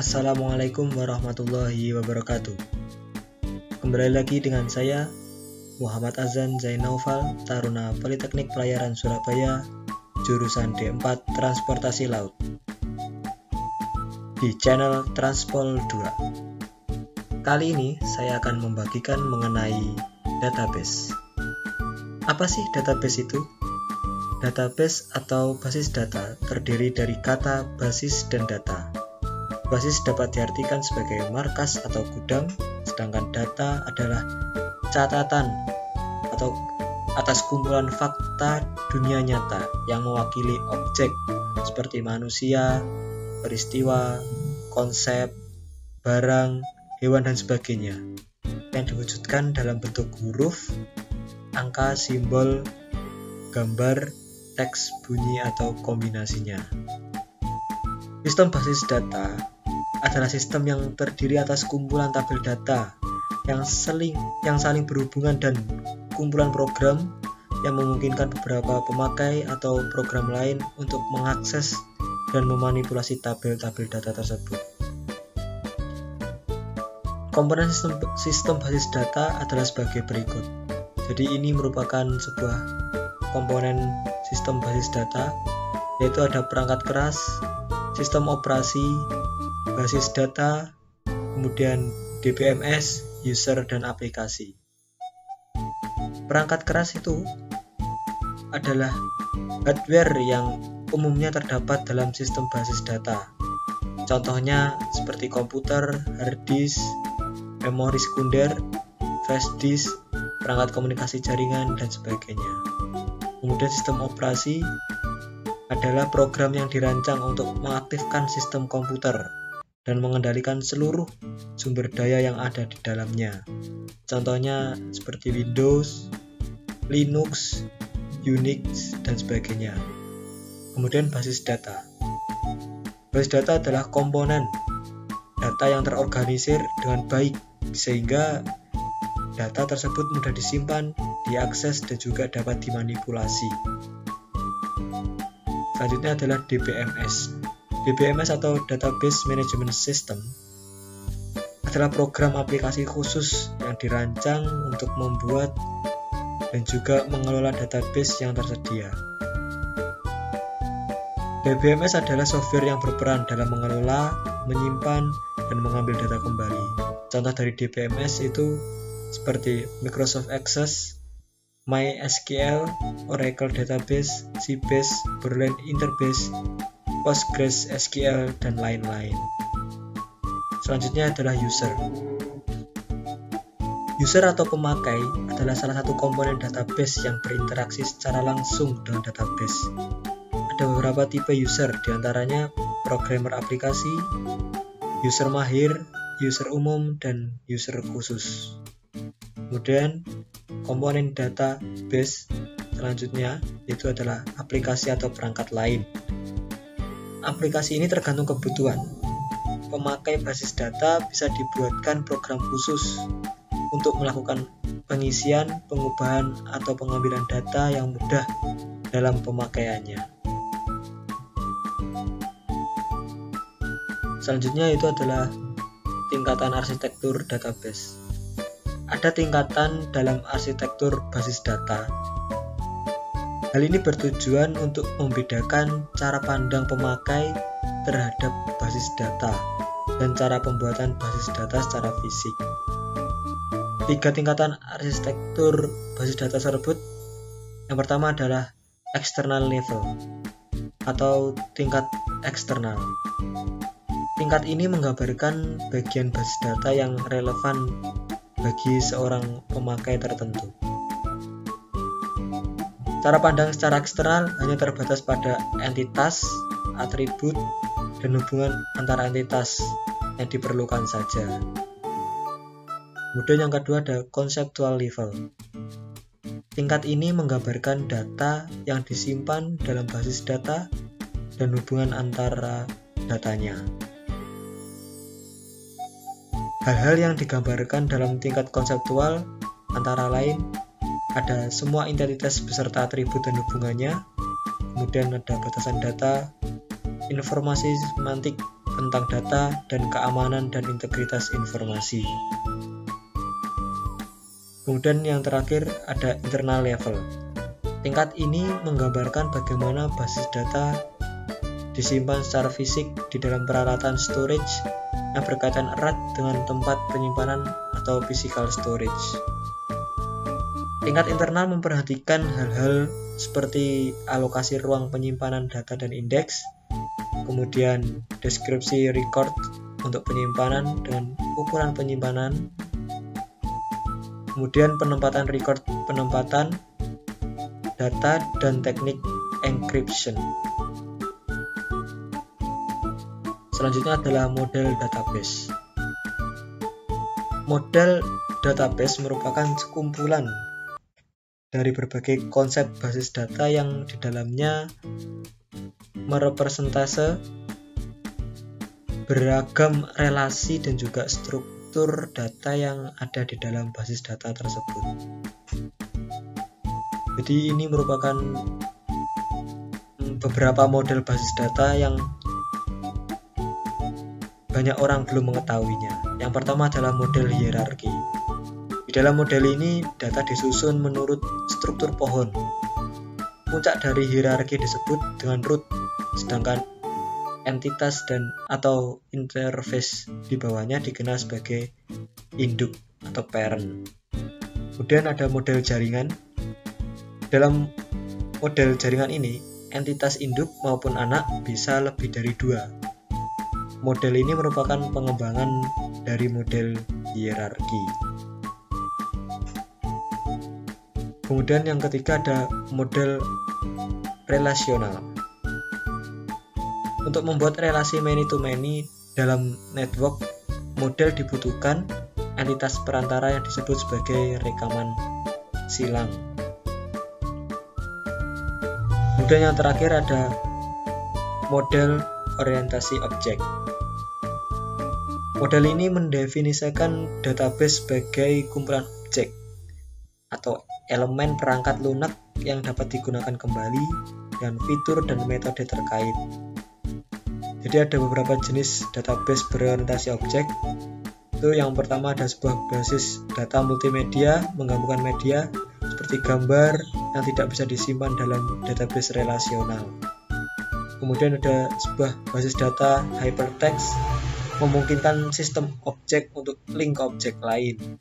Assalamualaikum warahmatullahi wabarakatuh. Kembali lagi dengan saya Muhammad Azan Zainaufal, Taruna Politeknik Pelayaran Surabaya, jurusan D4 Transportasi Laut, di channel Transpol 2. Kali ini saya akan membagikan mengenai database. Apa sih database itu? Database atau basis data terdiri dari kata basis dan data. Basis dapat diartikan sebagai markas atau gudang, sedangkan data adalah catatan atau atas kumpulan fakta dunia nyata yang mewakili objek seperti manusia, peristiwa, konsep, barang, hewan, dan sebagainya yang diwujudkan dalam bentuk huruf, angka, simbol, gambar, teks, bunyi, atau kombinasinya. Sistem basis data adalah sistem yang terdiri atas kumpulan tabel data yang saling berhubungan dan kumpulan program yang memungkinkan beberapa pemakai atau program lain untuk mengakses dan memanipulasi tabel-tabel data tersebut. Komponen sistem basis data adalah sebagai berikut. Jadi ini merupakan sebuah komponen sistem basis data, yaitu ada perangkat keras, sistem operasi, basis data, kemudian DBMS, user, dan aplikasi. Perangkat keras itu adalah hardware yang umumnya terdapat dalam sistem basis data. Contohnya seperti komputer, hard disk, memori sekunder, flash disk, perangkat komunikasi jaringan, dan sebagainya. Kemudian sistem operasi adalah program yang dirancang untuk mengaktifkan sistem komputer dan mengendalikan seluruh sumber daya yang ada di dalamnya. Contohnya seperti Windows, Linux, Unix, dan sebagainya. Kemudian basis data. Basis data adalah komponen data yang terorganisir dengan baik sehingga data tersebut mudah disimpan, diakses, dan juga dapat dimanipulasi. Selanjutnya adalah DBMS. DBMS atau Database Management System adalah program aplikasi khusus yang dirancang untuk membuat dan juga mengelola database yang tersedia. DBMS adalah software yang berperan dalam mengelola, menyimpan, dan mengambil data kembali. Contoh dari DBMS itu seperti Microsoft Access, MySQL, Oracle Database, Sybase, Borderland Interbase, PostgreSQL, dan lain-lain. Selanjutnya adalah user. User atau pemakai adalah salah satu komponen database yang berinteraksi secara langsung dengan database. Ada beberapa tipe user, diantaranya programmer aplikasi, user mahir, user umum, dan user khusus. Kemudian komponen database selanjutnya itu adalah aplikasi atau perangkat lain. Aplikasi ini tergantung kebutuhan. Pemakai basis data bisa dibuatkan program khusus untuk melakukan pengisian, pengubahan, atau pengambilan data yang mudah dalam pemakaiannya. Selanjutnya itu adalah tingkatan arsitektur database. Ada tingkatan dalam arsitektur basis data. Hal ini bertujuan untuk membedakan cara pandang pemakai terhadap basis data dan cara pembuatan basis data secara fisik. 3 tingkatan arsitektur basis data tersebut. Yang pertama adalah external level atau tingkat eksternal. Tingkat ini menggambarkan bagian basis data yang relevan bagi seorang pemakai tertentu. Cara pandang secara eksternal hanya terbatas pada entitas, atribut, dan hubungan antara entitas yang diperlukan saja. Kemudian yang kedua ada conceptual level. Tingkat ini menggambarkan data yang disimpan dalam basis data dan hubungan antara datanya. Hal-hal yang digambarkan dalam tingkat konseptual antara lain ada semua identitas beserta atribut dan hubungannya, kemudian ada batasan data, informasi semantik tentang data dan keamanan dan integritas informasi. Kemudian yang terakhir ada internal level. Tingkat ini menggambarkan bagaimana basis data disimpan secara fisik di dalam peralatan storage yang berkaitan erat dengan tempat penyimpanan atau physical storage. Tingkat internal memperhatikan hal-hal seperti alokasi ruang penyimpanan data dan indeks, kemudian deskripsi record untuk penyimpanan dengan ukuran penyimpanan, kemudian penempatan record penempatan data dan teknik encryption. Selanjutnya adalah model database. Model database merupakan sekumpulan dari berbagai konsep basis data yang di dalamnya merepresentase beragam relasi dan juga struktur data yang ada di dalam basis data tersebut. Jadi ini merupakan beberapa model basis data yang banyak orang belum mengetahuinya. Yang pertama adalah model hierarki. Di dalam model ini, data disusun menurut struktur pohon. Puncak dari hierarki disebut dengan root, sedangkan entitas dan atau interface di bawahnya dikenal sebagai induk atau parent. Kemudian ada model jaringan. Dalam model jaringan ini, entitas induk maupun anak bisa lebih dari 2. Model ini merupakan pengembangan dari model hierarki. Kemudian yang ketiga ada model relasional. Untuk membuat relasi many-to-many dalam network, model dibutuhkan entitas perantara yang disebut sebagai rekaman silang. Kemudian yang terakhir ada model orientasi objek. Model ini mendefinisikan database sebagai kumpulan objek atau elemen perangkat lunak yang dapat digunakan kembali dan fitur dan metode terkait. Jadi ada beberapa jenis database berorientasi objek. Itu yang pertama ada sebuah basis data multimedia menggabungkan media seperti gambar yang tidak bisa disimpan dalam database relasional. Kemudian ada sebuah basis data hypertext memungkinkan sistem objek untuk link objek lain.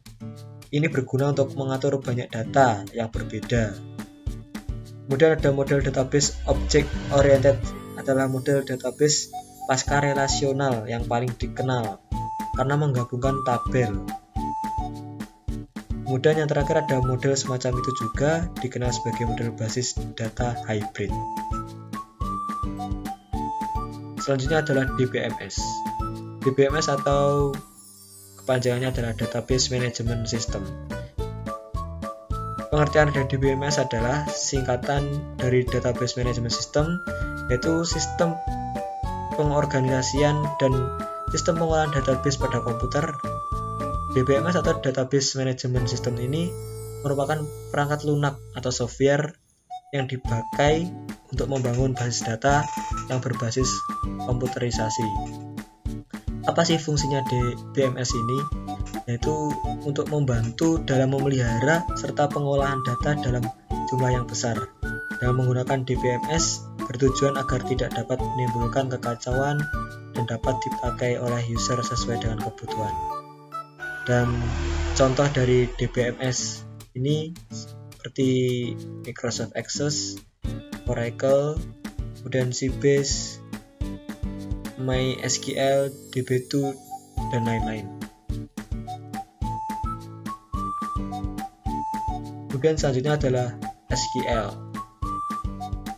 Ini berguna untuk mengatur banyak data yang berbeda. Kemudian ada model database object oriented, adalah model database pasca relasional yang paling dikenal karena menggabungkan tabel. Kemudian yang terakhir ada model semacam itu juga dikenal sebagai model basis data hybrid. Selanjutnya adalah DBMS. DBMS atau kepanjangannya adalah Database Management System. Pengertian dari DBMS adalah singkatan dari Database Management System, yaitu sistem pengorganisasian dan sistem pengolahan database pada komputer. DBMS atau Database Management System ini merupakan perangkat lunak atau software yang dipakai untuk membangun basis data yang berbasis komputerisasi. Apa sih fungsinya DBMS ini? Yaitu untuk membantu dalam memelihara serta pengolahan data dalam jumlah yang besar. Dalam menggunakan DBMS bertujuan agar tidak dapat menimbulkan kekacauan dan dapat dipakai oleh user sesuai dengan kebutuhan. Dan contoh dari DBMS ini seperti Microsoft Access, Oracle, kemudian Sybase, MySQL, DB2, dan lain-lain. Kemudian selanjutnya adalah SQL.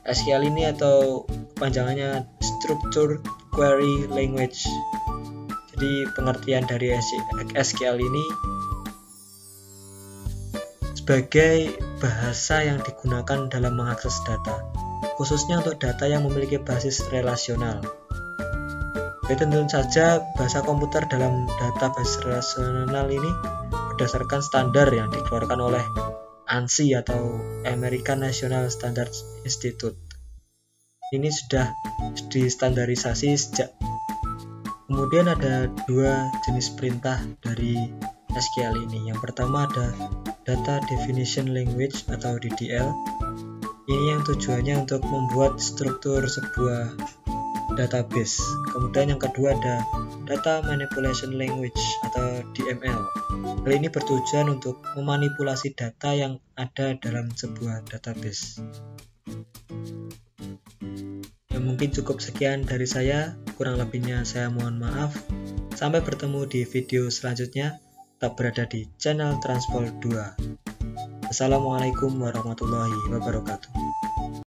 SQL ini atau kepanjangannya Structured Query Language. Jadi pengertian dari SQL ini sebagai bahasa yang digunakan dalam mengakses data, khususnya untuk data yang memiliki basis relasional. Jadi tentu saja bahasa komputer dalam database relasional ini berdasarkan standar yang dikeluarkan oleh ANSI atau American National Standards Institute. Ini sudah distandarisasi sejak Kemudian ada dua jenis perintah dari SQL ini. Yang pertama ada Data Definition Language atau DDL. Ini yang tujuannya untuk membuat struktur sebuah database. Kemudian yang kedua ada Data Manipulation Language atau DML. Hal ini bertujuan untuk memanipulasi data yang ada dalam sebuah database. Ya, mungkin cukup sekian dari saya, kurang lebihnya saya mohon maaf. Sampai bertemu di video selanjutnya, tetap berada di channel Transport 2. Assalamualaikum warahmatullahi wabarakatuh.